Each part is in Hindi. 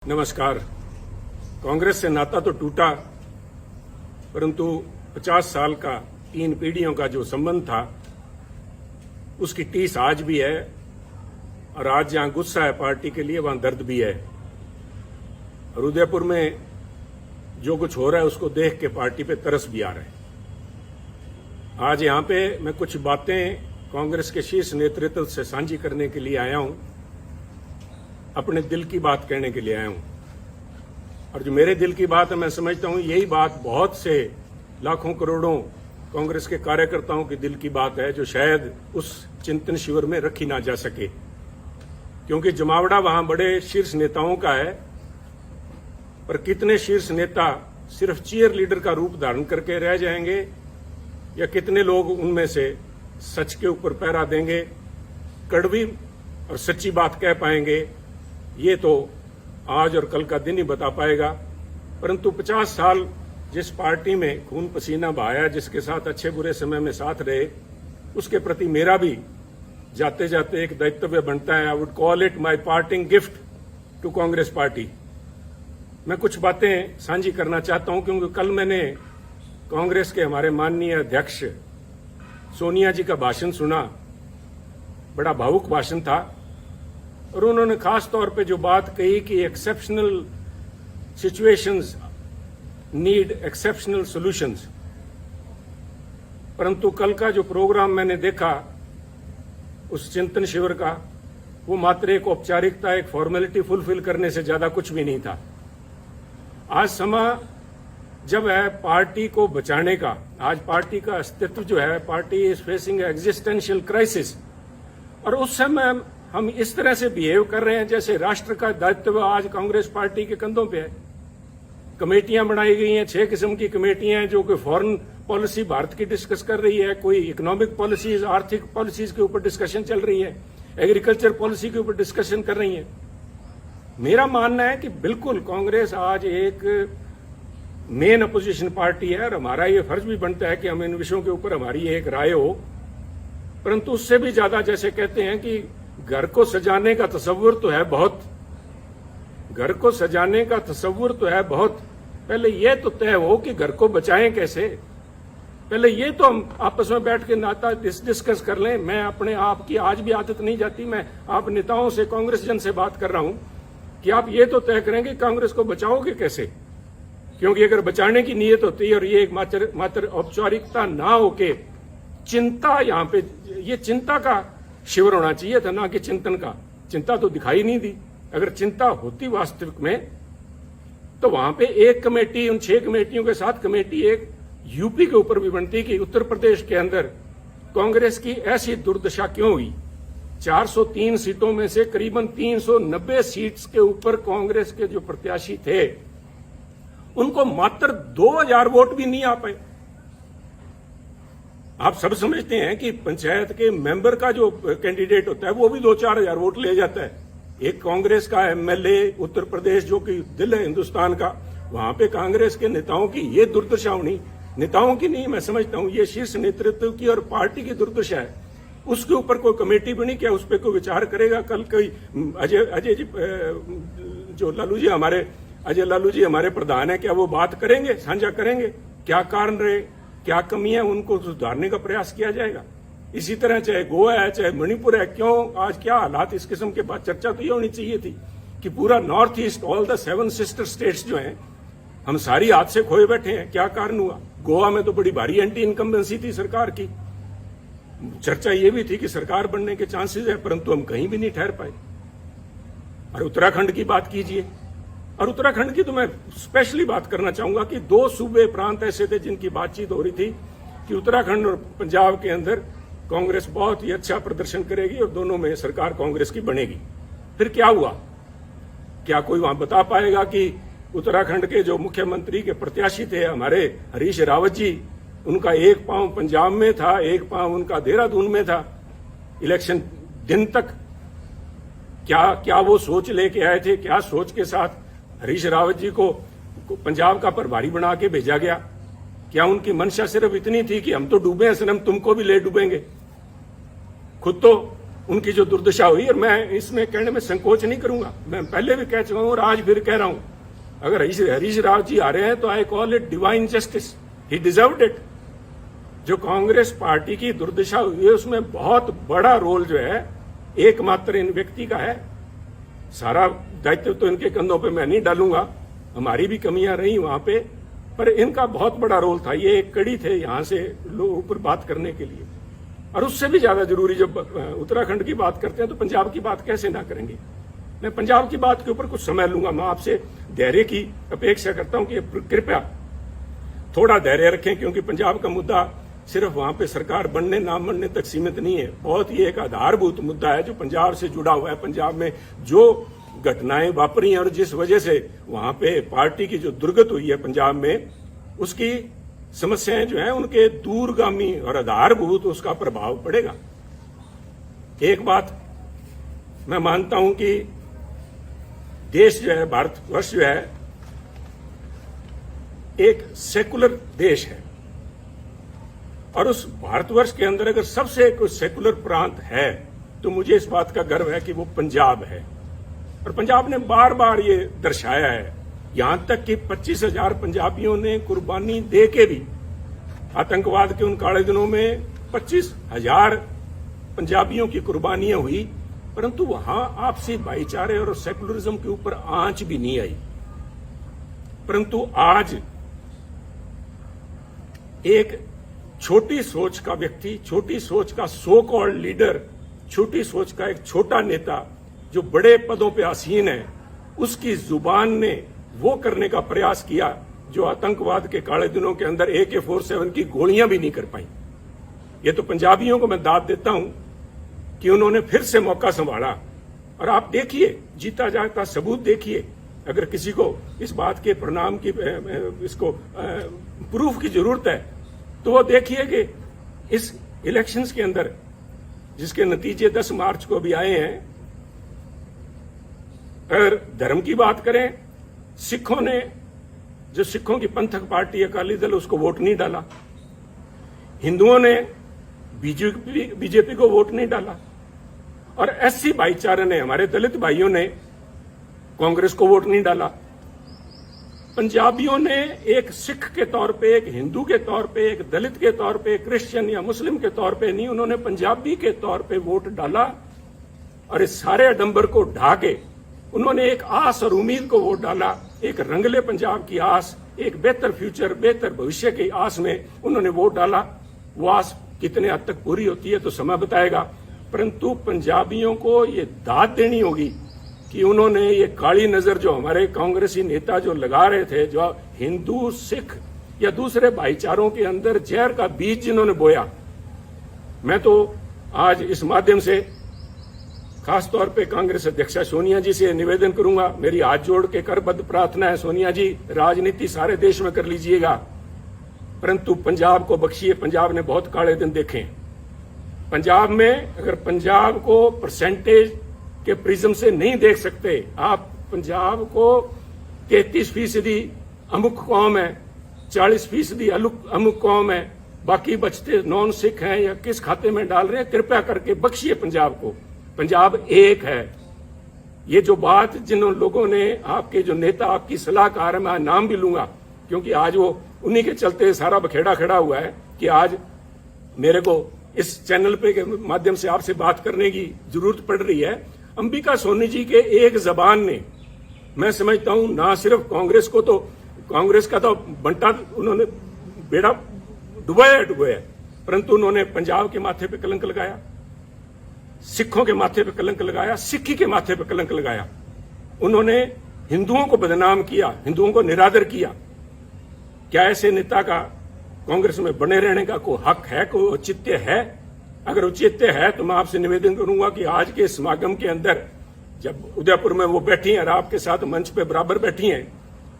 नमस्कार। कांग्रेस से नाता तो टूटा, परंतु 50 साल का 3 पीढ़ियों का जो संबंध था उसकी टीस आज भी है। और आज जहां गुस्सा है पार्टी के लिए, वहां दर्द भी है। और उदयपुर में जो कुछ हो रहा है उसको देख के पार्टी पे तरस भी आ रहा है। आज यहां पे मैं कुछ बातें कांग्रेस के शीर्ष नेतृत्व से साझी करने के लिए आया हूं, अपने दिल की बात कहने के लिए आया हूं। और जो मेरे दिल की बात है, मैं समझता हूं यही बात बहुत से लाखों करोड़ों कांग्रेस के कार्यकर्ताओं की दिल की बात है, जो शायद उस चिंतन शिविर में रखी ना जा सके, क्योंकि जमावड़ा वहां बड़े शीर्ष नेताओं का है। पर कितने शीर्ष नेता सिर्फ चीयर लीडर का रूप धारण करके रह जाएंगे, या कितने लोग उनमें से सच के ऊपर पहरा देंगे, कड़वी और सच्ची बात कह पाएंगे, ये तो आज और कल का दिन ही बता पाएगा। परंतु 50 साल जिस पार्टी में खून पसीना बहाया, जिसके साथ अच्छे बुरे समय में साथ रहे, उसके प्रति मेरा भी जाते जाते एक दायित्व बनता है। I would call it my parting gift to Congress party. मैं कुछ बातें साझी करना चाहता हूं, क्योंकि कल मैंने कांग्रेस के हमारे माननीय अध्यक्ष सोनिया जी का भाषण सुना। बड़ा भावुक भाषण था, और उन्होंने खास तौर पे जो बात कही कि exceptional situations need exceptional solutions. परंतु कल का जो प्रोग्राम मैंने देखा उस चिंतन शिविर का, वो मात्र एक औपचारिकता, एक फॉर्मेलिटी फुलफिल करने से ज्यादा कुछ भी नहीं था। आज समय जब है पार्टी को बचाने का। आज पार्टी का अस्तित्व जो है, party is facing existential crisis, और उस समय हम इस तरह से बिहेव कर रहे हैं जैसे राष्ट्र का दायित्व आज कांग्रेस पार्टी के कंधों पे है। कमेटियां बनाई गई हैं, 6 किस्म की कमेटियां हैं, जो कि फॉरेन पॉलिसी भारत की डिस्कस कर रही है, कोई इकोनॉमिक पॉलिसीज, आर्थिक पॉलिसीज के ऊपर डिस्कशन चल रही है, एग्रीकल्चर पॉलिसी के ऊपर डिस्कशन कर रही है। मेरा मानना है कि बिल्कुल कांग्रेस आज एक मेन अपोजिशन पार्टी है, और हमारा ये फर्ज भी बनता है कि हम इन विषयों के ऊपर हमारी एक राय हो। परंतु उससे भी ज्यादा, जैसे कहते हैं कि घर को सजाने का तस्वुर तो है बहुत, घर को सजाने का तस्वुर तो है बहुत, पहले ये तो तय हो कि घर को बचाएं कैसे। पहले ये तो हम आपस में बैठ के नाता डिस्कस कर लें। मैं अपने आप की आज भी आदत नहीं जाती, मैं आप नेताओं से, कांग्रेस जन से बात कर रहा हूं कि आप ये तो तय करें कि कांग्रेस को बचाओगे कैसे। क्योंकि अगर बचाने की नीयत होती है, और ये एक मात्र औपचारिकता ना होके चिंता, यहां पे ये चिंता का शिविर होना चाहिए था, ना कि चिंतन का। चिंता तो दिखाई नहीं दी। अगर चिंता होती वास्तविक में, तो वहां पे एक कमेटी, उन 6 कमेटियों के साथ कमेटी एक यूपी के ऊपर भी बनती कि उत्तर प्रदेश के अंदर कांग्रेस की ऐसी दुर्दशा क्यों हुई। 403 सीटों में से करीबन 390 सीट्स के ऊपर कांग्रेस के जो प्रत्याशी थे, उनको मात्र 2000 वोट भी नहीं आ पाए। आप सब समझते हैं कि पंचायत के मेंबर का जो कैंडिडेट होता है वो भी 2-4 हजार वोट ले जाता है। एक कांग्रेस का एमएलए उत्तर प्रदेश, जो कि दिल है हिंदुस्तान का, वहां पे कांग्रेस के नेताओं की ये दुर्दशा होनी, नेताओं की नहीं, मैं समझता हूं ये शीर्ष नेतृत्व की और पार्टी की दुर्दशा है। उसके ऊपर कोई कमेटी बनी, क्या उस पर कोई विचार करेगा? कल कोई अजय जी, जो लालू जी हमारे, अजय लालू जी हमारे प्रधान है, क्या वो बात करेंगे, साझा करेंगे क्या कारण रहे, क्या कमियां, उनको सुधारने का प्रयास किया जाएगा। इसी तरह चाहे गोवा है, चाहे मणिपुर है, क्यों आज क्या हालात, इस किस्म के बाद चर्चा तो ये होनी चाहिए थी कि पूरा north east, all the 7 sister states जो हैं, हम सारी हाथ से खोए बैठे हैं। क्या कारण हुआ? गोवा में तो बड़ी भारी एंटी इनकम्बेंसी थी सरकार की। चर्चा ये भी थी कि सरकार बनने के चांसेस है, परंतु हम कहीं भी नहीं ठहर पाए। और उत्तराखंड की बात कीजिए, और उत्तराखंड की तो मैं स्पेशली बात करना चाहूंगा कि 2 सूबे प्रांत ऐसे थे जिनकी बातचीत हो रही थी कि उत्तराखंड और पंजाब के अंदर कांग्रेस बहुत ही अच्छा प्रदर्शन करेगी और दोनों में सरकार कांग्रेस की बनेगी। फिर क्या हुआ? क्या कोई वहां बता पाएगा कि उत्तराखंड के जो मुख्यमंत्री के प्रत्याशी थे हमारे हरीश रावत जी, उनका एक पांव पंजाब में था, एक पांव उनका देहरादून में था इलेक्शन दिन तक। क्या वो सोच लेके आए थे? क्या सोच के साथ हरीश रावत जी को पंजाब का प्रभारी बना के भेजा गया? क्या उनकी मंशा सिर्फ इतनी थी कि हम तो डूबे हैं सनम, तुमको भी ले डूबेंगे? खुद तो उनकी जो दुर्दशा हुई, और मैं इसमें कहने में संकोच नहीं करूंगा, मैं पहले भी कह चुका हूं और आज फिर कह रहा हूं, अगर हरीश राव जी आ रहे हैं तो I call it divine justice, he deserved it. जो कांग्रेस पार्टी की दुर्दशा हुई है उसमें बहुत बड़ा रोल जो है एकमात्र इन व्यक्ति का है। सारा दायित्व तो इनके कंधों पे मैं नहीं डालूंगा, हमारी भी कमियां रही वहां पे, पर इनका बहुत बड़ा रोल था। ये एक कड़ी थे यहां से लोगों ऊपर बात करने के लिए। और उससे भी ज्यादा जरूरी, जब उत्तराखंड की बात करते हैं तो पंजाब की बात कैसे ना करेंगे। मैं पंजाब की बात के ऊपर कुछ समय लूंगा, मैं आपसे धैर्य की अपेक्षा करता हूं कि कृपया थोड़ा धैर्य रखें, क्योंकि पंजाब का मुद्दा सिर्फ वहां पे सरकार बनने ना बनने तक सीमित नहीं है, बहुत ही एक आधारभूत मुद्दा है जो पंजाब से जुड़ा हुआ है। पंजाब में जो घटनाएं वापरी हैं और जिस वजह से वहां पे पार्टी की जो दुर्गत हुई है पंजाब में, उसकी समस्याएं जो हैं उनके दूरगामी और आधारभूत उसका प्रभाव पड़ेगा। एक बात मैं मानता हूं कि देश जो है, भारतवर्ष जो है, एक सेकुलर देश है, और उस भारतवर्ष के अंदर अगर सबसे कोई सेकुलर प्रांत है तो मुझे इस बात का गर्व है कि वो पंजाब है। और पंजाब ने बार बार ये दर्शाया है, यहां तक कि 25,000 पंजाबियों ने कुर्बानी दे के भी, आतंकवाद के उन काले दिनों में 25,000 पंजाबियों की कुर्बानियां हुई, परंतु वहां आपसी भाईचारे और सेकुलरिज्म के ऊपर आंच भी नहीं आई। परंतु आज एक छोटी सोच का व्यक्ति, छोटी सोच का सो कॉल्ड लीडर, छोटी सोच का एक छोटा नेता जो बड़े पदों पे आसीन है, उसकी जुबान ने वो करने का प्रयास किया जो आतंकवाद के काले दिनों के अंदर AK-47 की गोलियां भी नहीं कर पाई। ये तो पंजाबियों को मैं दाद देता हूं कि उन्होंने फिर से मौका संभाला। और आप देखिए, जीता जागता सबूत देखिए, अगर किसी को इस बात के परिणाम की इसको प्रूफ की जरूरत है तो वो देखिए कि इस इलेक्शंस के अंदर जिसके नतीजे 10 मार्च को भी आए हैं, अगर धर्म की बात करें, सिखों ने, जो सिखों की पंथक पार्टी अकाली दल, उसको वोट नहीं डाला। हिंदुओं ने बीजेपी को वोट नहीं डाला, और SC भाईचारे ने, हमारे दलित भाइयों ने कांग्रेस को वोट नहीं डाला। पंजाबियों ने एक सिख के तौर पे, एक हिंदू के तौर पे, एक दलित के तौर पे, क्रिश्चियन या मुस्लिम के तौर पे नहीं, उन्होंने पंजाबी के तौर पे वोट डाला। और इस सारे आडंबर को ढा के उन्होंने एक आस और उम्मीद को वोट डाला, एक रंगले पंजाब की आस, एक बेहतर फ्यूचर, बेहतर भविष्य की आस में उन्होंने वोट डाला। वो आस कितने हद तक पूरी होती है तो समय बताएगा, परंतु पंजाबियों को ये दाद देनी होगी कि उन्होंने ये काली नजर जो हमारे कांग्रेसी नेता जो लगा रहे थे, जो हिंदू, सिख या दूसरे भाईचारों के अंदर जहर का बीज जिन्होंने बोया, मैं तो आज इस माध्यम से खासतौर पे कांग्रेस अध्यक्षा सोनिया जी से निवेदन करूंगा, मेरी हाथ जोड़ के करबद्ध प्रार्थना है, सोनिया जी, राजनीति सारे देश में कर लीजिएगा, परंतु पंजाब को बख्शिए। पंजाब ने बहुत काले दिन देखे। पंजाब में अगर पंजाब को परसेंटेज के प्रिज्म से नहीं देख सकते आप, पंजाब को 33% अमुक कौम है, 40% अमुक कौम है, बाकी बचते नॉन सिख हैं या किस खाते में डाल रहे हैं, कृपया करके बख्शिए पंजाब को। पंजाब एक है। ये जो बात जिन लोगों ने, आपके जो नेता, आपकी सलाहकार है, मैं नाम भी लूंगा क्योंकि आज वो उन्हीं के चलते सारा बखेड़ा खड़ा हुआ है कि आज मेरे को इस चैनल पे के माध्यम से आपसे बात करने की जरूरत पड़ रही है। अंबिका सोनी जी के एक जबान ने, मैं समझता हूं, ना सिर्फ कांग्रेस को, तो कांग्रेस का तो बंटा उन्होंने बेड़ा डुबाया, परंतु उन्होंने पंजाब के माथे पे कलंक लगाया, सिखों के माथे पे कलंक लगाया, सिक्खी के माथे पे कलंक लगाया। उन्होंने हिंदुओं को बदनाम किया, हिंदुओं को निरादर किया। क्या ऐसे नेता का कांग्रेस में बने रहने का कोई हक है, कोई औचित्य है? अगर औचित्य है तो मैं आपसे निवेदन करूंगा कि आज के समागम के अंदर, जब उदयपुर में वो बैठी हैं और आपके साथ मंच पे बराबर बैठी हैं,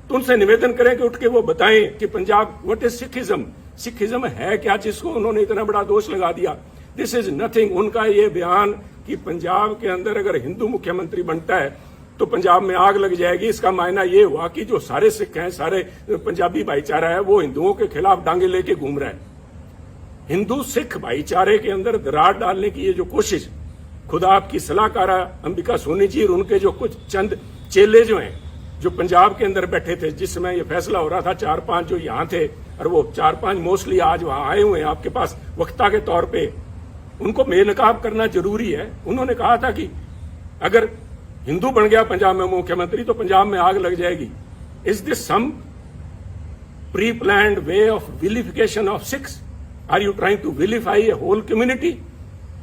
तो उनसे निवेदन करें कि उठ के वो बताएं कि Punjab, what is Sikhism, Sikhism है क्या, जिसको उन्होंने इतना बड़ा दोष लगा दिया। This is nothing. उनका ये बयान कि पंजाब के अंदर अगर हिंदू मुख्यमंत्री बनता है तो पंजाब में आग लग जाएगी, इसका मायना ये हुआ कि जो सारे सिख हैं, सारे पंजाबी भाईचारा है, वो हिंदुओं के खिलाफ डांगे लेके घूम रहा है। हिंदू सिख भाईचारे के अंदर दरार डालने की ये जो कोशिश खुद आपकी सलाहकार अंबिका सोनी जी और उनके जो कुछ चंद चेले जो हैं, जो पंजाब के अंदर बैठे थे जिस समय ये फैसला हो रहा था, 4-5 जो यहाँ थे और वो 4-5 मोस्टली आज वहां आए हुए हैं आपके पास वक्ता के तौर पे, उनको मेलकाब करना जरूरी है। उन्होंने कहा था कि अगर हिंदू बन गया पंजाब में मुख्यमंत्री तो पंजाब में आग लग जाएगी। Is this some pre planned way of vilification of Sikhs? Are you trying to vilify a whole community?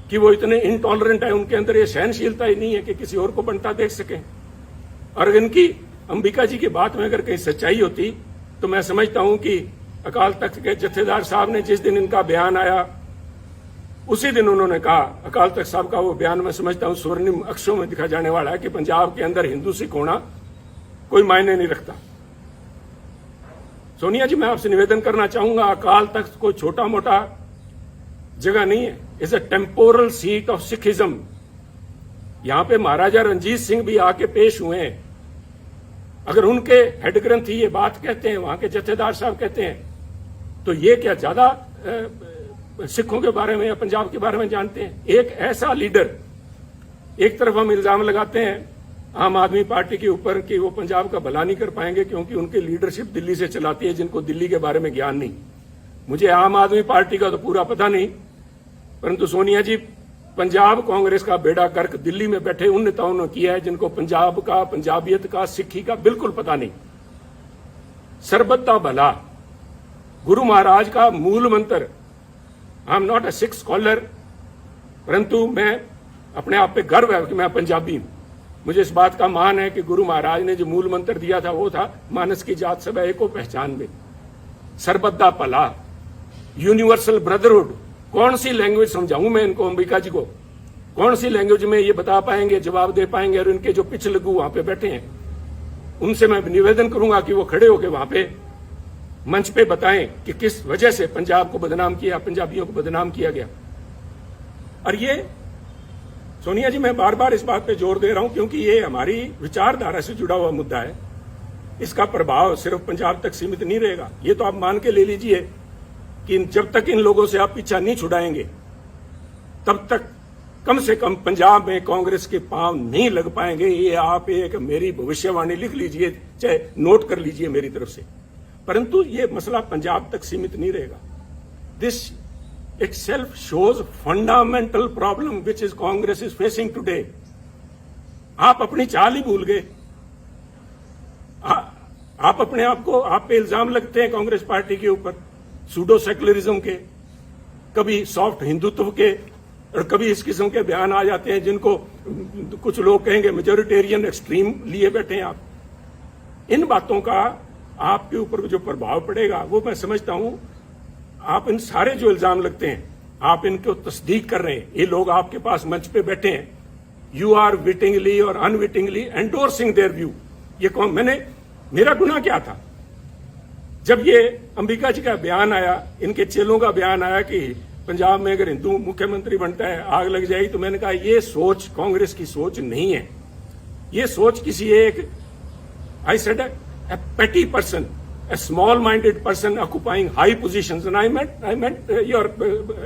कि वो इतने इनटॉलरेंट है, उनके अंदर ये सहनशीलता ही नहीं है कि किसी और को बनता देख सकें। और इनकी अंबिका जी की बात में अगर कहीं सच्चाई होती तो मैं समझता हूं कि अकाल तख्त के जत्थेदार साहब ने जिस दिन इनका बयान आया उसी दिन उन्होंने कहा, अकाल तख्त साहब का वो बयान मैं समझता हूं स्वर्णिम अक्षरों में दिखा जाने वाला है कि पंजाब के अंदर हिंदू सिख होना कोई मायने नहीं रखता। सोनिया जी, मैं आपसे निवेदन करना चाहूंगा, अकाल तख्त कोई छोटा मोटा जगह नहीं है, is a temporal seat of Sikhism. यहां पे महाराजा रंजीत सिंह भी आके पेश हुए हैं। अगर उनके हेड ग्रंथी ये बात कहते हैं, वहां के जत्थेदार साहब कहते हैं, तो ये क्या ज्यादा सिखों के बारे में या पंजाब के बारे में जानते हैं? एक ऐसा लीडर, एक तरफ हम इल्जाम लगाते हैं आम आदमी पार्टी के ऊपर कि वो पंजाब का भला नहीं कर पाएंगे क्योंकि उनकी लीडरशिप दिल्ली से चलाती है, जिनको दिल्ली के बारे में ज्ञान नहीं। मुझे आम आदमी पार्टी का तो पूरा पता नहीं, परंतु सोनिया जी, पंजाब कांग्रेस का बेड़ा गर्क दिल्ली में बैठे उन नेताओं ने किया है जिनको पंजाब का, पंजाबियत का, सिक्खी का बिल्कुल पता नहीं। सरबत दा भला गुरु महाराज का मूल मंत्र। I am not a Sikh scholar, परंतु मैं अपने आप पे गर्व है कि मैं पंजाबी हूं। मुझे इस बात का मान है कि गुरु महाराज ने जो मूल मंत्र दिया था वो था, मानस की जात सब एको पहचान में, सरबत दा भला, यूनिवर्सल ब्रदरहुड। कौन सी लैंग्वेज समझाऊं मैं इनको, अंबिका जी को? कौन सी लैंग्वेज में ये बता पाएंगे, जवाब दे पाएंगे? और इनके जो पिछलगू वहां पे बैठे हैं उनसे मैं निवेदन करूंगा कि वो खड़े होकर वहां पे मंच पे बताएं कि किस वजह से पंजाब को बदनाम किया, पंजाबियों को बदनाम किया गया। और ये सोनिया जी, मैं बार बार इस बात पे जोर दे रहा हूं क्योंकि ये हमारी विचारधारा से जुड़ा हुआ मुद्दा है। इसका प्रभाव सिर्फ पंजाब तक सीमित नहीं रहेगा। ये तो आप मान के ले लीजिए कि जब तक इन लोगों से आप पीछा नहीं छुड़ाएंगे तब तक कम से कम पंजाब में कांग्रेस के पांव नहीं लग पाएंगे। ये आप एक मेरी भविष्यवाणी लिख लीजिए, चाहे नोट कर लीजिए मेरी तरफ से। परंतु ये मसला पंजाब तक सीमित नहीं रहेगा। This itself shows fundamental problem which is Congress is facing today. आप अपनी चाल ही भूल गए। आप अपने आप को, आप पे इल्जाम लगते हैं कांग्रेस पार्टी के ऊपर सूडो सेकुलरिज्म के, कभी सॉफ्ट हिंदुत्व के, और कभी इस किस्म के बयान आ जाते हैं जिनको कुछ लोग कहेंगे मेजोरिटेरियन एक्सट्रीम लिए बैठे हैं आप। इन बातों का आपके ऊपर जो प्रभाव पड़ेगा वो मैं समझता हूं। आप इन सारे जो इल्जाम लगते हैं आप इनको तस्दीक कर रहे हैं। ये लोग आपके पास मंच पे बैठे हैं, यू आर विटिंगली और अनविटिंगली एंडोर्सिंग देयर व्यू। ये कौन, मेरा गुनाह क्या था? जब ये अंबिका जी का बयान आया, इनके चेलों का बयान आया कि पंजाब में अगर हिंदू मुख्यमंत्री बनता है आग लग जाएगी, तो मैंने कहा ये सोच कांग्रेस की सोच नहीं है। ये सोच किसी एक, आई सेड अ पेटी person, a small-minded person occupying high positions, and I meant your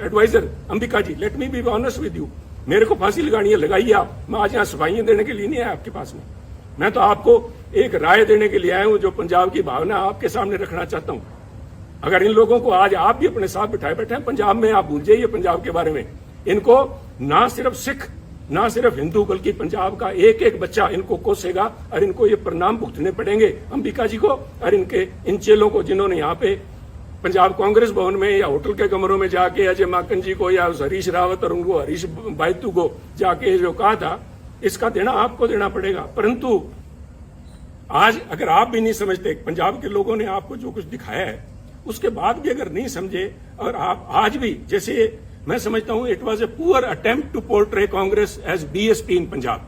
advisor, Ambika ji. Let me be honest with you. मेरे को फांसी लगानी है, लगाइए आप। मैं आज यहाँ सफाइयां देने के लिए नहीं आया आपके पास में। मैं तो आपको एक राय देने के लिए आया हूँ जो पंजाब की भावना आपके सामने रखना चाहता हूँ। अगर इन लोगों को आज आप भी अपने साथ बिठाए बैठे हैं पंजाब में, आप भूल जाइए पंजाब के बारे में। इनको ना सिर्फ सिख, ना सिर्फ हिंदू, बल्कि पंजाब का एक एक बच्चा इनको कोसेगा और इनको ये परिणाम भुगतने पड़ेंगे, अंबिका जी को और इनके इन चेलों को, जिन्होंने यहाँ पे पंजाब कांग्रेस भवन में या होटल के कमरों में जाके अजय माकन जी को या हरीश रावत और उनको हरीश बायतू को जाके जो कहा था, इसका देना आपको देना पड़ेगा। परंतु आज अगर आप भी नहीं समझते, पंजाब के लोगों ने आपको जो कुछ दिखाया है उसके बाद भी अगर नहीं समझे, और आप आज भी, जैसे मैं समझता हूं it was a poor attempt to portray Congress as BSP in Punjab.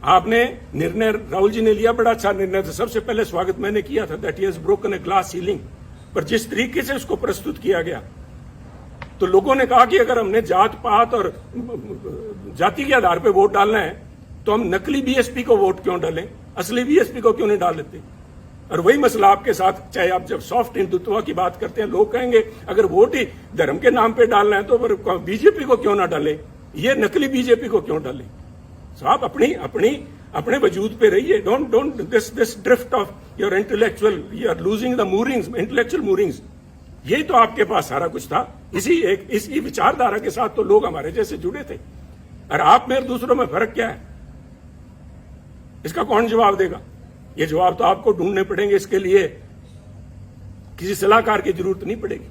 आपने निर्णय, राहुल जी ने लिया, बड़ा अच्छा निर्णय था, सबसे पहले स्वागत मैंने किया था, that he has broken a glass ceiling. पर जिस तरीके से उसको प्रस्तुत किया गया, तो लोगों ने कहा कि अगर हमने जात पात और जाति के आधार पर वोट डालना है तो हम नकली बीएसपी को वोट क्यों डालें, असली बीएसपी को क्यों नहीं डाल देते? और वही मसला आपके साथ, चाहे आप जब सॉफ्ट हिंदुत्व की बात करते हैं, लोग कहेंगे अगर वोट ही धर्म के नाम पे डालना है तो फिर बीजेपी को क्यों ना डाले। ये नकली बीजेपी को क्यों डालें? साहब अपने वजूद पे रहिए। Don't this drift of your intellectual, you are losing the moorings, intellectual moorings. यही तो आपके पास सारा कुछ था। इसी विचारधारा के साथ तो लोग हमारे जैसे जुड़े थे। और आप में और दूसरों में फर्क क्या है, इसका कौन जवाब देगा? ये जवाब तो आपको ढूंढने पड़ेंगे। इसके लिए किसी सलाहकार की जरूरत नहीं पड़ेगी।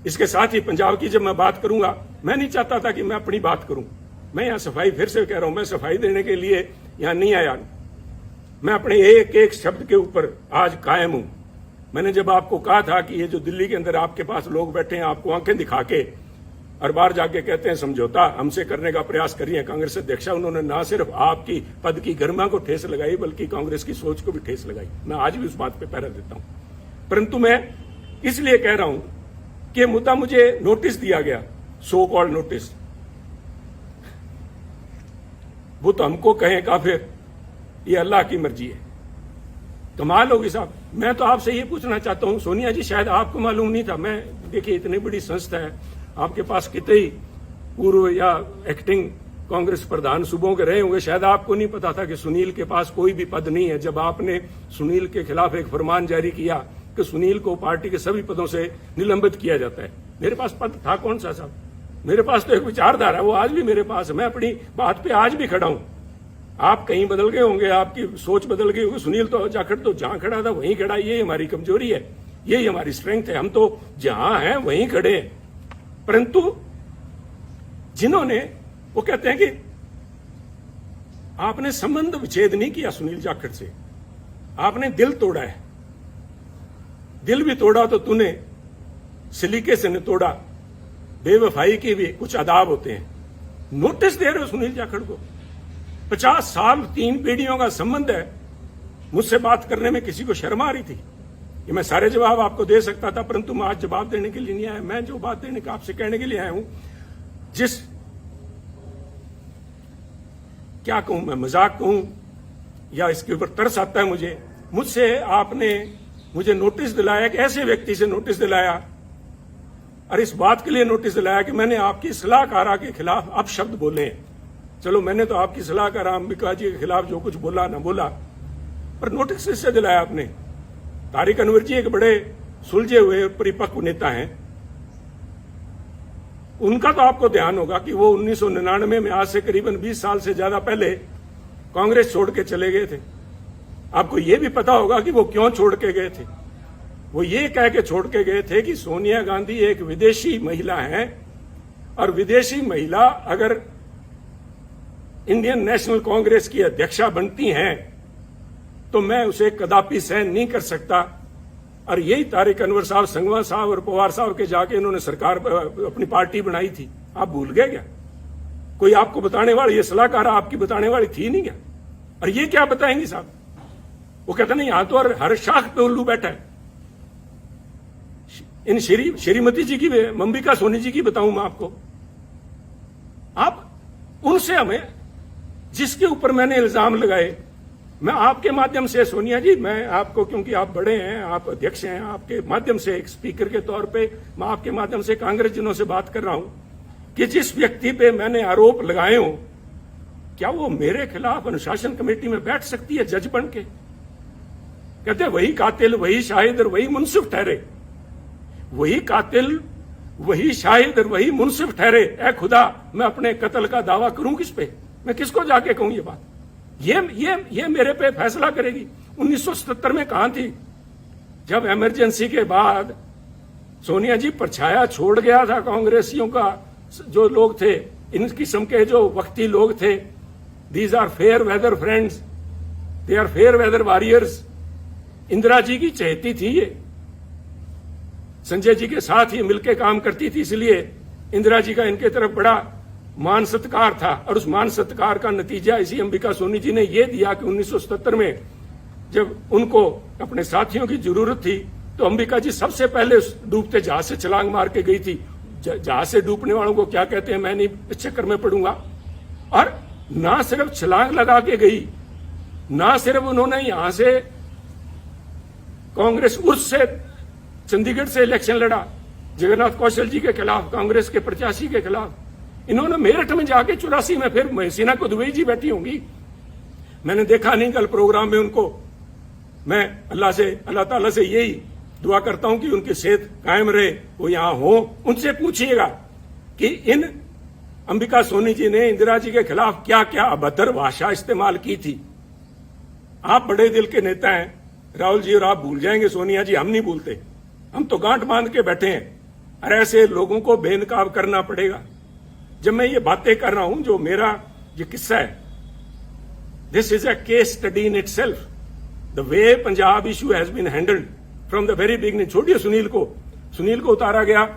इसके साथ ही पंजाब की जब मैं बात करूंगा, मैं नहीं चाहता था कि मैं अपनी बात करूं। मैं यहां सफाई, फिर से कह रहा हूं, मैं सफाई देने के लिए यहां नहीं आया। मैं अपने एक एक शब्द के ऊपर आज कायम हूं। मैंने जब आपको कहा था कि ये जो दिल्ली के अंदर आपके पास लोग बैठे हैं, आपको आंखें दिखा के और बाहर जाके कहते हैं समझौता हमसे करने का प्रयास करिए कांग्रेस अध्यक्षा, उन्होंने ना सिर्फ आपकी पद की गरिमा को ठेस लगाई बल्कि कांग्रेस की सोच को भी ठेस लगाई। मैं आज भी उस बात पे पहरा देता हूं। परंतु मैं इसलिए कह रहा हूं कि मुद्दा मुझे नोटिस दिया गया, सो कॉल्ड नोटिस, वो तो हमको कहें काफिर, ये अल्लाह की मर्जी है। कमाल होगी साहब। मैं तो आपसे ये पूछना चाहता हूं, सोनिया जी शायद आपको मालूम नहीं था, मैं देखिए इतनी बड़ी संस्था है, आपके पास कितने पूर्व या एक्टिंग कांग्रेस प्रधान सूबों के रहे होंगे, शायद आपको नहीं पता था कि सुनील के पास कोई भी पद नहीं है। जब आपने सुनील के खिलाफ एक फरमान जारी किया कि सुनील को पार्टी के सभी पदों से निलंबित किया जाता है, मेरे पास पद था कौन सा साहब? मेरे पास तो एक विचारधारा है, वो आज भी मेरे पास है। मैं अपनी बात पे आज भी खड़ा हूं। आप कहीं बदल गए होंगे, आपकी सोच बदल गई होगी। सुनील तो जाखड़ तो जहां खड़ा था वहीं खड़ा। ये हमारी कमजोरी है, यही हमारी स्ट्रेंथ है। हम तो जहां हैं वहीं खड़े हैं। परंतु जिन्होंने, वो कहते हैं कि आपने संबंध विच्छेद नहीं किया सुनील जाखड़ से, आपने दिल तोड़ा है। दिल भी तोड़ा तो तूने सलीके से न तोड़ा, बेवफाई के भी कुछ आदाब होते हैं। नोटिस दे रहे हो सुनील जाखड़ को? 50 साल 3 पीढ़ियों का संबंध है। मुझसे बात करने में किसी को शर्म आ रही थी? ये मैं सारे जवाब आपको दे सकता था, परंतु मैं आज जवाब देने के लिए नहीं आया। मैं जो बात देने का आपसे कहने के लिए आया हूं, क्या कहूं मैं, मजाक कहूं या इसके ऊपर तरस आता है मुझे। मुझसे आपने मुझे नोटिस दिलाया, एक ऐसे व्यक्ति से नोटिस दिलाया, और इस बात के लिए नोटिस दिलाया कि मैंने आपकी सलाहकारा के खिलाफ अपशब्द बोले हैं। चलो, मैंने तो आपकी सलाहकार अंबिका जी के खिलाफ जो कुछ बोला ना बोला, पर नोटिस इससे दिलाया आपने। तारिक अनवर जी एक बड़े सुलझे हुए परिपक्व नेता हैं। उनका तो आपको ध्यान होगा कि वो 1999 में, आज से करीबन 20 साल से ज्यादा पहले, कांग्रेस छोड़ के चले गए थे। आपको ये भी पता होगा कि वो क्यों छोड़ के गए थे। वो ये कह के छोड़ के गए थे कि सोनिया गांधी एक विदेशी महिला है, और विदेशी महिला अगर इंडियन नेशनल कांग्रेस की अध्यक्षा बनती हैं तो मैं उसे कदापि सहन नहीं कर सकता। और यही तारिक अनवर साहब, संगवा साहब और पवार साहब के जाके इन्होंने सरकार, अपनी पार्टी बनाई थी। आप भूल गए क्या? कोई आपको बताने वाला, ये सलाहकार आपकी बताने वाली थी नहीं क्या? और ये क्या बताएंगी साहब? वो कहते नहीं, यहां तो हर शाख पे उल्लू बैठा है। इन श्रीमती जी की, अंबिका सोनी जी की बताऊं मैं आपको। आप उनसे, हमें जिसके ऊपर मैंने इल्जाम लगाए, मैं आपके माध्यम से, सोनिया जी, मैं आपको, क्योंकि आप बड़े हैं, आप अध्यक्ष हैं, आपके माध्यम से एक स्पीकर के तौर पे मैं आपके माध्यम से कांग्रेस जनों से बात कर रहा हूं कि जिस व्यक्ति पे मैंने आरोप लगाए हो, क्या वो मेरे खिलाफ अनुशासन कमेटी में बैठ सकती है जज बन के? कहते वही कातिल, वही शाहिद और वही मुंसिफ ठहरे। वही कातिल, वही शाहिद और वही मुंसिफ ठहरे। ऐ खुदा, मैं अपने कत्ल का दावा करूं किस पे? मैं किसको जाके कहूं ये बात? ये मेरे पे फैसला करेगी। 1977 में कहां थी जब इमरजेंसी के बाद सोनिया जी परछाया छोड़ गया था कांग्रेसियों का? जो लोग थे, इन किस्म के जो वक्ती लोग थे, these are fair weather friends, they are fair weather warriors. Indira ji की चहेती थी ये, संजय जी के साथ ही मिलकर काम करती थी, इसलिए इंदिरा जी का इनके तरफ बड़ा मान सत्कार था। और उस मान सत्कार का नतीजा इसी अंबिका सोनी जी ने यह दिया कि 1977 में जब उनको अपने साथियों की जरूरत थी, तो अंबिका जी सबसे पहले उस डूबते जहाज से छलांग मार के गई थी। जहाज से डूबने वालों को क्या कहते हैं मैं नहीं इस चक्कर में पड़ूंगा। और ना सिर्फ छलांग लगा के गई, ना सिर्फ उन्होंने यहां से कांग्रेस उर्स से चंडीगढ़ से इलेक्शन लड़ा जगन्नाथ कौशल जी के खिलाफ, कांग्रेस के प्रत्याशी के खिलाफ, इन्होंने मेरठ में जाके 84 में फिर महसीना को दुबई जी बैठी होंगी, मैंने देखा नहीं कल प्रोग्राम में उनको। मैं अल्लाह ताला से यही दुआ करता हूं कि उनकी सेहत कायम रहे, वो यहां हो। उनसे पूछिएगा कि इन अंबिका सोनी जी ने इंदिरा जी के खिलाफ क्या क्या अभद्र भाषा इस्तेमाल की थी। आप बड़े दिल के नेता हैं राहुल जी, और आप भूल जाएंगे, सोनिया जी हम नहीं भूलते, हम तो गांठ बांध के बैठे हैं। और ऐसे लोगों को बेनकाब करना पड़ेगा। जब मैं ये बातें कर रहा हूं, जो मेरा ये किस्सा है, this is a case study in itself, the way Punjab issue has been handled from the very beginning. छोड़िए सुनील को उतारा गया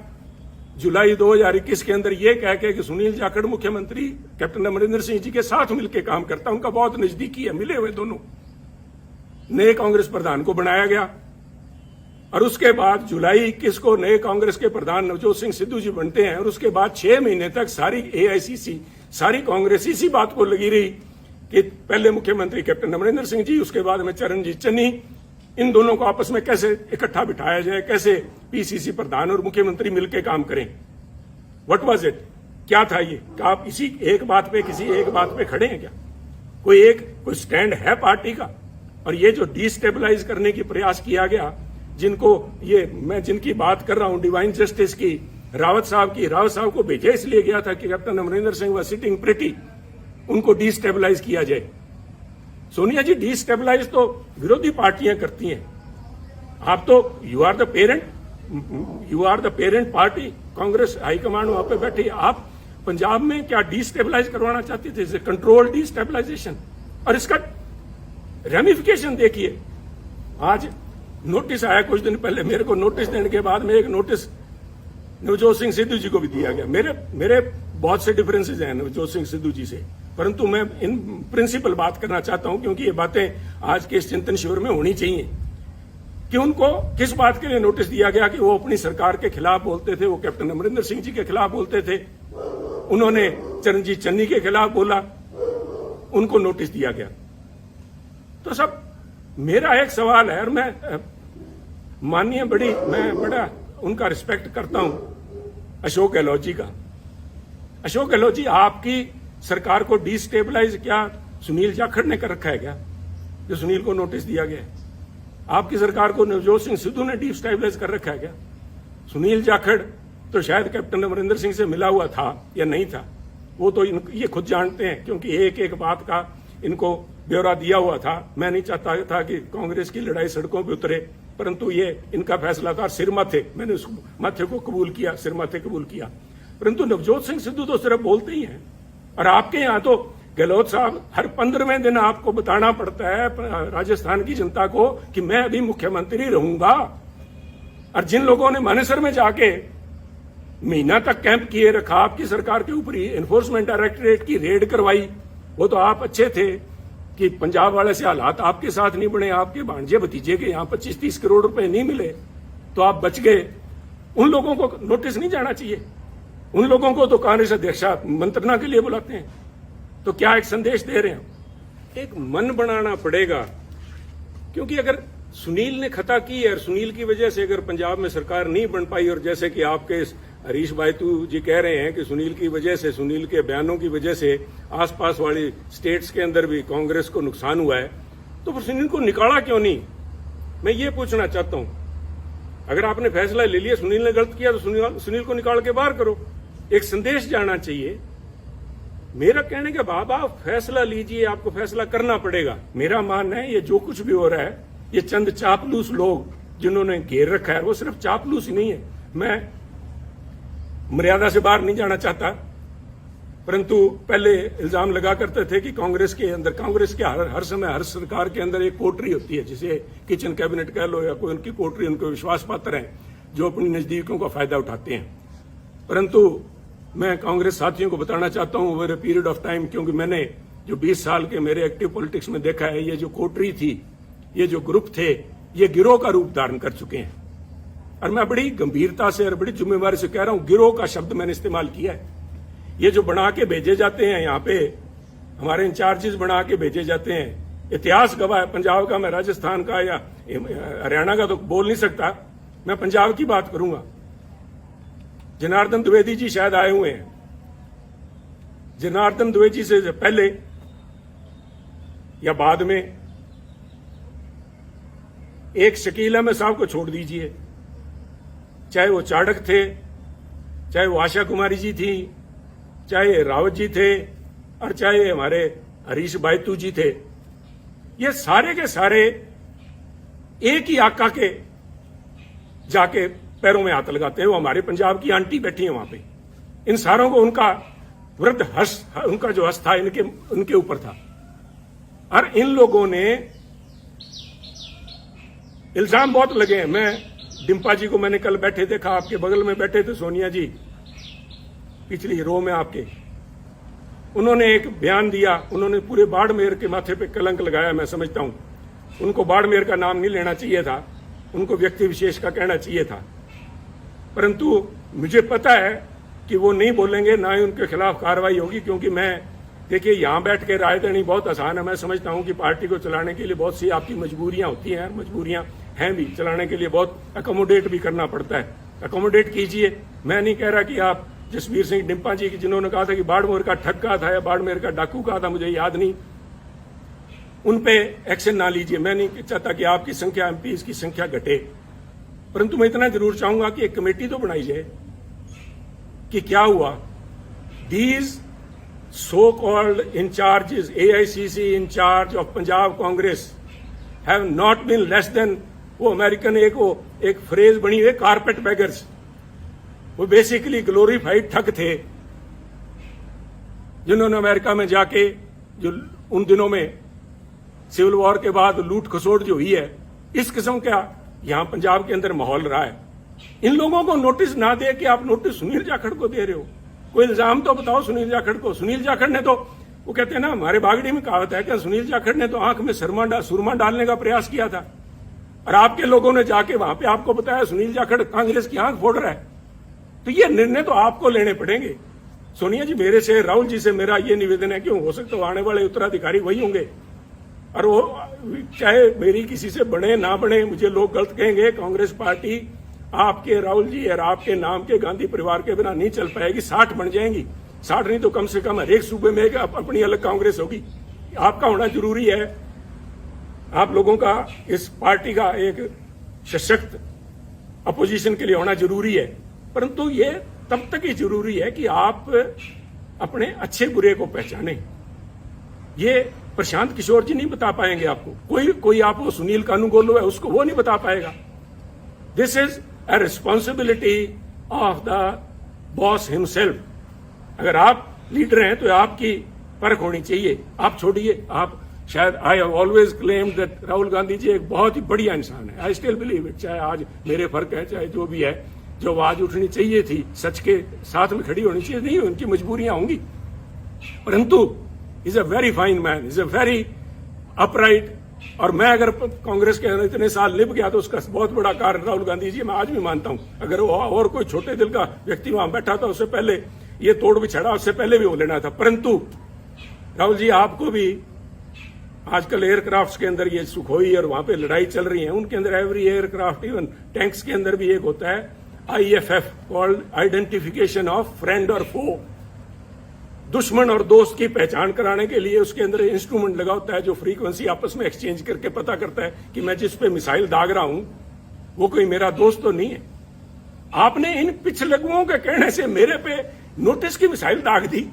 जुलाई 2021 के अंदर ये कह के कि सुनील जाखड़ मुख्यमंत्री कैप्टन अमरिंदर सिंह जी के साथ मिलकर काम करता, उनका बहुत नजदीकी है, मिले हुए दोनों। नए कांग्रेस प्रधान को बनाया गया और उसके बाद जुलाई 21 को नए कांग्रेस के प्रधान नवजोत सिंह सिद्धू जी बनते हैं। और उसके बाद 6 महीने तक सारी एआईसीसी, सारी कांग्रेस इसी बात को लगी रही कि पहले मुख्यमंत्री कैप्टन अमरिंदर सिंह जी, उसके बाद में चरणजीत चन्नी, इन दोनों को आपस में कैसे इकट्ठा बिठाया जाए, कैसे पीसीसी प्रधान और मुख्यमंत्री मिलकर काम करें। व्हाट वाज इट, क्या था ये? कि आप इसी एक बात पे, किसी एक बात पे खड़े हैं क्या? कोई स्टैंड है पार्टी का? और ये जो डिस्टेबलाइज करने की प्रयास किया गया, जिनको ये मैं जिनकी बात कर रहा हूं, डिवाइन जस्टिस की, रावत साहब को भेजा इसलिए गया था कि कैप्टन अमरिंदर सिंह व सिटिंग प्रिटी, उनको डिस्टेबलाइज किया जाए। सोनिया जी, डिस्टेबलाइज तो विरोधी पार्टियां करती हैं, आप तो you are the parent party, Congress high command वहां पे बैठी, आप पंजाब में क्या डिस्टेबलाइज करवाना चाहते थे? Control destabilisation. और इसका रेमिफिकेशन देखिए, आज नोटिस आया कुछ दिन पहले, मेरे को नोटिस देने के बाद में एक नोटिस नवजोत सिंह सिद्धू जी को भी दिया गया। मेरे बहुत से डिफरेंसेस हैं नवजोत सिंह सिद्धू जी से, परंतु मैं इन प्रिंसिपल बात करना चाहता हूं, क्योंकि ये बातें आज के इस चिंतन शिविर में होनी चाहिए कि उनको किस बात के लिए नोटिस दिया गया कि वो अपनी सरकार के खिलाफ बोलते थे, वो कैप्टन अमरिंदर सिंह जी के खिलाफ बोलते थे, उन्होंने चरणजीत चन्नी के खिलाफ बोला, उनको नोटिस दिया गया। तो सब मेरा एक सवाल है, और मैं बड़ा उनका रिस्पेक्ट करता हूं, अशोक गहलोत जी का। अशोक गहलोत जी, आपकी सरकार को डिस्टेबलाइज क्या सुनील जाखड़ ने कर रखा है क्या, जो सुनील को नोटिस दिया गया है? आपकी सरकार को नवजोत सिंह सिद्धू ने डिस्टेबलाइज कर रखा है क्या? सुनील जाखड़ तो शायद कैप्टन अमरिंदर सिंह से मिला हुआ था या नहीं था, वो तो ये खुद जानते हैं, क्योंकि एक एक बात का इनको ब्यौरा दिया हुआ था। मैं नहीं चाहता था कि कांग्रेस की लड़ाई सड़कों पर उतरे, परंतु ये इनका फैसला था। सिर माथे, मैंने उस माथे को कबूल किया, सिर माथे कबूल किया। परंतु नवजोत सिंह सिद्धू तो सिर्फ बोलते ही हैं, और आपके यहां तो गहलोत साहब हर 15वें दिन आपको बताना पड़ता है राजस्थान की जनता को कि मैं अभी मुख्यमंत्री रहूंगा। और जिन लोगों ने मानेसर में जाके महीना तक कैंप किए रखा, आपकी सरकार के ऊपर ही एनफोर्समेंट डायरेक्टरेट की रेड करवाई, वो तो आप अच्छे थे कि पंजाब वाले से हालात आपके साथ नहीं बने, आपके भांजे भतीजे के यहाँ 25-30 करोड़ रुपए नहीं मिले तो आप बच गए। उन लोगों को नोटिस नहीं जाना चाहिए? उन लोगों को तो कांग्रेस अध्यक्ष मंत्रणा के लिए बुलाते हैं। तो क्या एक संदेश दे रहे हैं? एक मन बनाना पड़ेगा, क्योंकि अगर सुनील ने खता की है और सुनील की वजह से अगर पंजाब में सरकार नहीं बन पाई, और जैसे कि आपके हरीश बायतू जी कह रहे हैं कि सुनील की वजह से, सुनील के बयानों की वजह से आसपास वाली स्टेट्स के अंदर भी कांग्रेस को नुकसान हुआ है, तो फिर सुनील को निकाला क्यों नहीं? मैं ये पूछना चाहता हूं। अगर आपने फैसला ले लिया, सुनील ने गलत किया, तो सुनील को निकाल के बाहर करो। एक संदेश जाना चाहिए। मेरा कहने के बाद आप फैसला लीजिए, आपको फैसला करना पड़ेगा। मेरा मानना है ये जो कुछ भी हो रहा है, ये चंद चापलूस लोग जिन्होंने घेर रखा है, वो सिर्फ चापलूस ही नहीं है। मैं मर्यादा से बाहर नहीं जाना चाहता, परंतु पहले इल्जाम लगा करते थे कि कांग्रेस के अंदर, कांग्रेस के हर समय हर सरकार के अंदर एक कोटरी होती है, जिसे किचन कैबिनेट कह लो या कोई उनकी कोटरी, उनके विश्वास पात्र हैं जो अपनी नजदीकियों का फायदा उठाते हैं। परंतु मैं कांग्रेस साथियों को बताना चाहता हूं over a period of time, क्योंकि मैंने जो 20 साल के मेरे एक्टिव पॉलिटिक्स में देखा है, ये जो कोटरी थी, ये जो ग्रुप थे, ये गिरोह का रूप धारण कर चुके हैं। और मैं बड़ी गंभीरता से और बड़ी जिम्मेवारी से कह रहा हूं, गिरोह का शब्द मैंने इस्तेमाल किया है। ये जो बना के भेजे जाते हैं यहाँ पे, हमारे इंचार्जेस बना के भेजे जाते हैं, इतिहास गवाह है पंजाब का, मैं राजस्थान का या हरियाणा का तो बोल नहीं सकता, मैं पंजाब की बात करूंगा। जनार्दन द्विवेदी जी शायद आए हुए हैं, जनार्दन द्विवेदी से पहले या बाद में एक शकील अहमद साहब को छोड़ दीजिए, चाहे वो चाणक्य थे, चाहे वो आशा कुमारी जी थी, चाहे रावत जी थे, और चाहे हमारे हरीश बायतू जी थे, ये सारे के सारे एक ही आका के जाके पैरों में हाथ लगाते हैं। वो हमारे पंजाब की आंटी बैठी है वहां पे, इन सारों को उनका वृद्ध हर्ष, उनका जो हर्ष था उनके ऊपर था। और इन लोगों ने इल्जाम बहुत लगे हैं। मैं डिम्पा जी को मैंने कल बैठे देखा, आपके बगल में बैठे थे सोनिया जी, पिछली रो में आपके, उन्होंने एक बयान दिया, उन्होंने पूरे बाड़मेर के माथे पे कलंक लगाया। मैं समझता हूं उनको बाड़मेर का नाम नहीं लेना चाहिए था, उनको व्यक्ति विशेष का कहना चाहिए था, परंतु मुझे पता है कि वो नहीं बोलेंगे, ना ही उनके खिलाफ कार्रवाई होगी। क्योंकि मैं, देखिए, यहां बैठ के राय देनी बहुत आसान है। मैं समझता हूं कि पार्टी को चलाने के लिए बहुत सी आपकी मजबूरियां होती हैं, मजबूरियां हैं भी, चलाने के लिए बहुत अकोमोडेट भी करना पड़ता है। अकोमोडेट कीजिए। मैं नहीं कह रहा कि आप जसबीर सिंह डिम्पा जी की, जिन्होंने कहा था कि बाड़मेर का ठग्गा था या बाड़मेर का डाकू कहा था, मुझे याद नहीं, उन पे एक्शन ना लीजिए। मैं नहीं चाहता कि आपकी संख्या, एमपीज की संख्या घटे, परंतु मैं इतना जरूर चाहूंगा कि एक कमेटी तो बनाई जाए कि क्या हुआ। These so called incharges, AICC incharge of Punjab Congress have not been less than, वो अमेरिकन एक फ्रेज बनी हुई, कारपेट बैगर्स। वो बेसिकली ग्लोरीफाइड ठग थे, जिन्होंने अमेरिका में जाके, जो उन दिनों में सिविल वॉर के बाद लूट खसोट जो हुई है, इस किस्म का यहां पंजाब के अंदर माहौल रहा है। इन लोगों को नोटिस ना दे कि आप नोटिस सुनील जाखड़ को दे रहे हो। कोई इल्जाम तो बताओ सुनील जाखड़ को। सुनील जाखड़ ने तो, वो कहते हैं ना, हमारे बागड़ी में कहावत है कि सुनील जाखड़ ने तो आंख में सुरमा डालने का प्रयास किया था, और आपके लोगों ने जाके वहां पे आपको बताया सुनील जाखड़ कांग्रेस की आंख फोड़ रहा है। तो ये निर्णय तो आपको लेने पड़ेंगे। सोनिया जी, मेरे से, राहुल जी से मेरा ये निवेदन है कि हो सकता है आने वाले उत्तराधिकारी वही होंगे, और वो चाहे मेरी किसी से बने ना बने, मुझे लोग गलत कहेंगे, कांग्रेस पार्टी आपके, राहुल जी और आपके नाम के गांधी परिवार के बिना नहीं चल पाएगी। 60 बन जाएंगी, 60 नहीं तो कम से कम हर एक सूबे में अपनी अलग कांग्रेस होगी। आपका होना जरूरी है, आप लोगों का इस पार्टी का एक सशक्त अपोजिशन के लिए होना जरूरी है, परंतु ये तब तक ही जरूरी है कि आप अपने अच्छे बुरे को पहचाने। ये प्रशांत किशोर जी नहीं बता पाएंगे आपको, कोई आपको सुनील कानूनगोलो है उसको वो नहीं बता पाएगा। This is a responsibility of the boss himself. अगर आप लीडर हैं तो आपकी परख होनी चाहिए। आप छोड़िए, आप शायद, I have always claimed that Rahul Gandhi ji एक बहुत ही बढ़िया इंसान है। I still believe it. चाहे आज मेरे फर्क है, चाहे जो भी है, जो आवाज उठनी चाहिए थी, सच के साथ में खड़ी होनी चाहिए, नहीं, उनकी मजबूरियां होंगी, परंतु is a very fine man, is a very upright. और मैं अगर कांग्रेस के अंदर इतने साल लिप गया तो उसका बहुत बड़ा कारण राहुल गांधी जी, मैं आज भी मानता हूं। अगर वो और कोई छोटे दिल का व्यक्ति वहां बैठा था, उससे पहले ये तोड़ बिछड़ा, उससे पहले भी वो लेना था। परंतु राहुल जी, आपको भी आजकल एयरक्राफ्ट के अंदर ये सुखोई और वहां पे लड़ाई चल रही है, उनके अंदर एवरी एयरक्राफ्ट, इवन टैंक्स के अंदर भी एक होता है IFF, called identification of friend और फो। दुश्मन और दोस्त की पहचान कराने के लिए उसके अंदर इंस्ट्रूमेंट लगा होता है, जो फ्रीक्वेंसी आपस में एक्सचेंज करके पता करता है कि मैं जिस पे मिसाइल दाग रहा हूं वो कोई मेरा दोस्त तो नहीं है। आपने इन पिछलगुओं के कहने से मेरे पे नोटिस की मिसाइल दाग दी।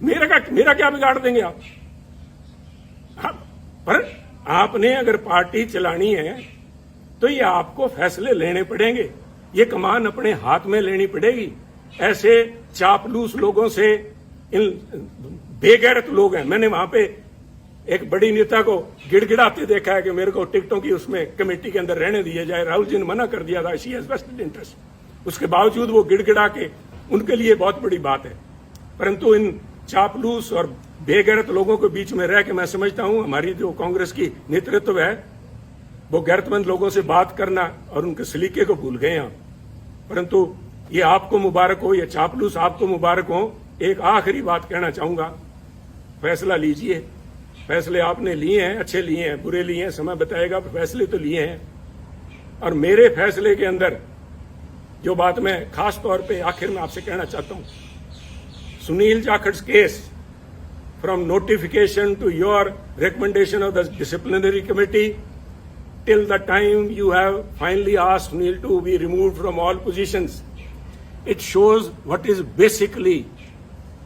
मेरा क्या बिगाड़ देंगे आप? पर आपने अगर पार्टी चलानी है तो ये आपको फैसले लेने पड़ेंगे, ये कमान अपने हाथ में लेनी पड़ेगी। ऐसे चापलूस लोगों से, इन बेगैरत लोग हैं। मैंने वहां पे एक बड़ी नेता को गिड़गिड़ाते देखा है कि मेरे को टिकटों की उसमें कमेटी के अंदर रहने दिया जाए। राहुल जी ने मना कर दिया था, शी हैज वेस्टेड इंटरेस्ट। उसके बावजूद वो गिड़गिड़ा के, उनके लिए बहुत बड़ी बात है। परंतु इन चापलूस और बेगैरत लोगों के बीच में रह के मैं समझता हूं हमारी जो कांग्रेस की नेतृत्व है वो गैरतमंद लोगों से बात करना और उनके सलीके को भूल गए हैं। परंतु ये आपको मुबारक हो, ये चापलूस आपको मुबारक हो। एक आखिरी बात कहना चाहूंगा, फैसला लीजिए। फैसले आपने लिए हैं, अच्छे लिए हैं, बुरे लिए हैं, समय बताएगा, फैसले तो लिए हैं। और मेरे फैसले के अंदर जो बात मैं खास तौर पे आखिर में आपसे कहना चाहता हूं, Sunil Jakhat's case, from notification to your recommendation of the disciplinary committee till the time you have finally asked Sunil to be removed from all positions, it shows what is basically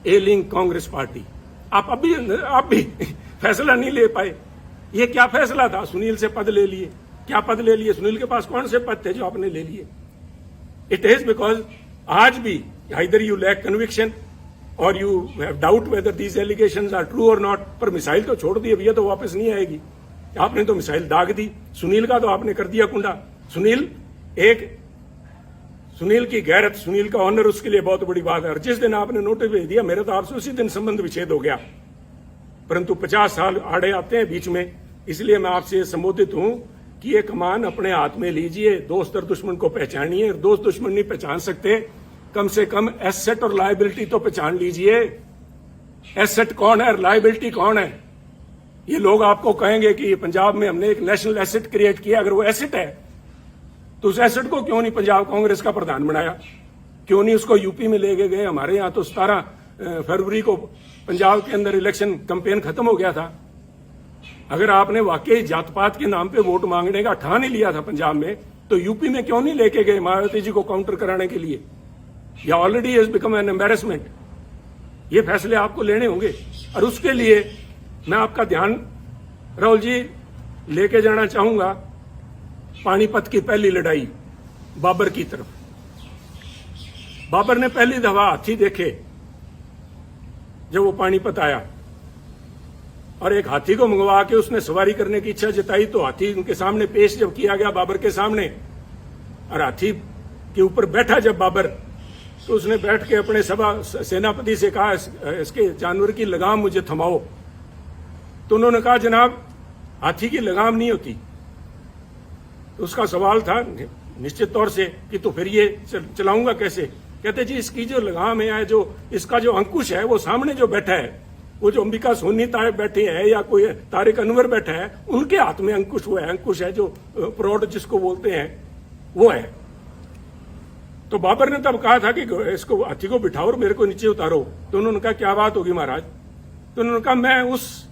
ailing Congress party. आप भी फैसला नहीं ले पाए। ये क्या फैसला था? सुनील से पद ले लिए। क्या पद ले लिए? सुनील के पास कौन से पद थे जो आपने ले लिए? इट इज बिकॉज आज भी आइदर यू लैक कन्विक्शन और you have doubt whether these allegations are true और नॉट। पर मिसाइल तो छोड़ दी, अब ये तो वापस नहीं आएगी। आपने तो मिसाइल दाग दी, सुनील का तो आपने कर दिया कुंडा। सुनील की गैरत, सुनील का ऑनर उसके लिए बहुत बड़ी बात है। और जिस दिन आपने नोटिस भेज दिया, मेरा तो आपसे उसी दिन संबंध विच्छेद हो गया। परंतु 50 साल आड़े आते हैं बीच में, इसलिए मैं आपसे संबोधित हूं कि ये कमान अपने हाथ में लीजिए, दोस्त और दुश्मन को पहचानिए। दोस्त दुश्मन नहीं पहचान सकते, कम से कम एसेट और लायबिलिटी तो पहचान लीजिए। एसेट कौन है, लायबिलिटी कौन है? ये लोग आपको कहेंगे कि पंजाब में हमने एक नेशनल एसेट क्रिएट किया। अगर वो एसेट है तो उस एसेट को क्यों नहीं पंजाब कांग्रेस का प्रधान बनाया? क्यों नहीं उसको यूपी में ले गए? हमारे यहाँ तो 17 फरवरी को पंजाब के अंदर इलेक्शन कैंपेन खत्म हो गया था। अगर आपने वाकई जात पात के नाम पे वोट मांगने का ठान ही लिया था पंजाब में, तो यूपी में क्यों नहीं लेके गए मायावती जी को काउंटर कराने के लिए? या already has become an embarrassment. ये फैसले आपको लेने होंगे और उसके लिए मैं आपका ध्यान, राहुल जी, लेके जाना चाहूंगा पानीपत की पहली लड़ाई बाबर की तरफ। बाबर ने पहली दफा हाथी देखे जब वो पानीपत आया और एक हाथी को मंगवा के उसने सवारी करने की इच्छा जताई। तो हाथी उनके सामने पेश जब किया गया बाबर के सामने, और हाथी के ऊपर बैठा जब बाबर, तो उसने बैठ के अपने सेनापति से कहा, इसके जानवर की लगाम मुझे थमाओ। तो उन्होंने कहा, जनाब हाथी की लगाम नहीं होती। तो उसका सवाल था निश्चित तौर से कि तो फिर ये चलाऊंगा कैसे? कहते जी इसकी जो लगाम है, जो इसका जो अंकुश है, वो सामने जो बैठा है, वो जो अंबिका सोनी तायब बैठे हैं या कोई तारिक अनवर बैठा है, उनके हाथ में अंकुश वो है। अंकुश है जो प्रौढ़ जिसको बोलते हैं, वो है। तो बाबर ने तब कहा था कि इसको हाथी को बिठाओ और मेरे को नीचे उतारो। तो उन्होंने कहा क्या बात होगी महाराज? तो उन्होंने कहा मैं उस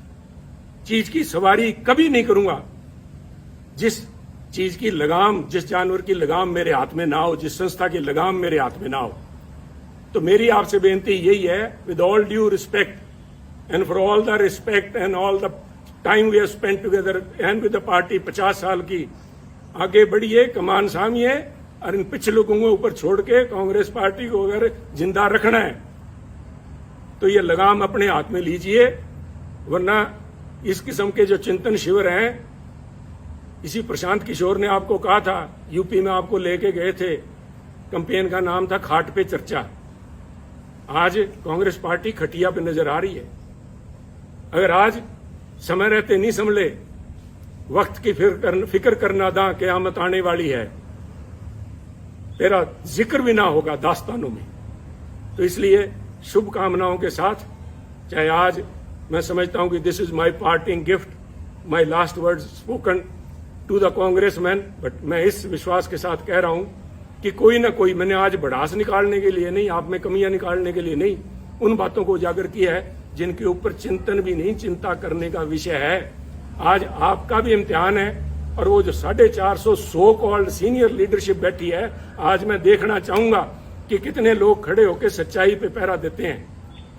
चीज की सवारी कभी नहीं करूंगा जिस चीज की लगाम, जिस जानवर की लगाम मेरे हाथ में ना हो, जिस संस्था की लगाम मेरे हाथ में ना हो। तो मेरी आपसे बेनती यही है, with all due respect and for all the respect and all the time we have spent together and with the party, 50 साल की, आगे बढ़िए, कमान सामिए और इन पिछले लोगों को ऊपर छोड़ के कांग्रेस पार्टी को अगर जिंदा रखना है तो ये लगाम अपने हाथ में लीजिए। वरना इस किस्म के जो चिंतन शिविर हैं, इसी प्रशांत किशोर ने आपको कहा था, यूपी में आपको लेके गए थे, कैंपेन का नाम था खाट पे चर्चा। आज कांग्रेस पार्टी खटिया पे नजर आ रही है। अगर आज समय रहते नहीं संभले, वक्त की फिक्र करना दा क़यामत आने वाली है, तेरा जिक्र भी ना होगा दास्तानों में। तो इसलिए शुभकामनाओं के साथ, चाहे आज मैं समझता हूं कि this is my parting gift, my last word spoken to the Congressman, but मैं इस विश्वास के साथ कह रहा हूं कि कोई ना कोई, मैंने आज भड़ास निकालने के लिए नहीं, आप में कमियां निकालने के लिए नहीं, उन बातों को उजागर किया है जिनके ऊपर चिंतन भी नहीं, चिंता करने का विषय है। आज आपका भी इम्तिहान है और वो जो 450 सो कॉल्ड सीनियर लीडरशिप बैठी है, आज मैं देखना चाहूंगा कि कितने लोग खड़े होकर सच्चाई पे पहरा देते हैं,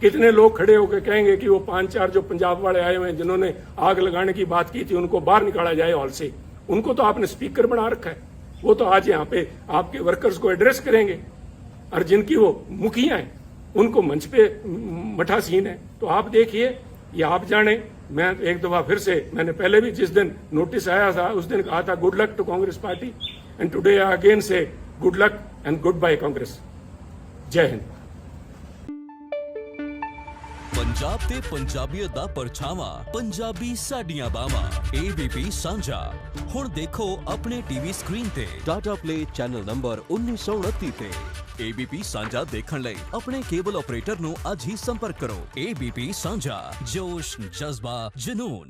कितने लोग खड़े होकर कहेंगे कि वो 5-4 जो पंजाब वाले आए हुए हैं जिन्होंने आग लगाने की बात की थी, उनको बाहर निकाला जाए हॉल से। उनको तो आपने स्पीकर बना रखा है, वो तो आज यहाँ पे आपके वर्कर्स को एड्रेस करेंगे, और जिनकी वो मुखिया हैं उनको मंच पे मठा सीन है। तो आप देखिए, ये आप जाने। मैं एक दफा फिर से, मैंने पहले भी जिस दिन नोटिस आया था उस दिन कहा था good luck to Congress party, and today I again say good luck and good bye Congress. जय हिंद। पंजाब ते पंजाबीयत दा परछावा, पंजाबी साडियां बावां, ABP साझा। हुण देखो अपने टीवी स्क्रीन ते टाटा प्ले चैनल नंबर 1929 ते। ABP साझा देखण लई अपने केबल ऑपरेटर नूं अज ही संपर्क करो। ABP साझा, जोश, जज्बा, जुनून।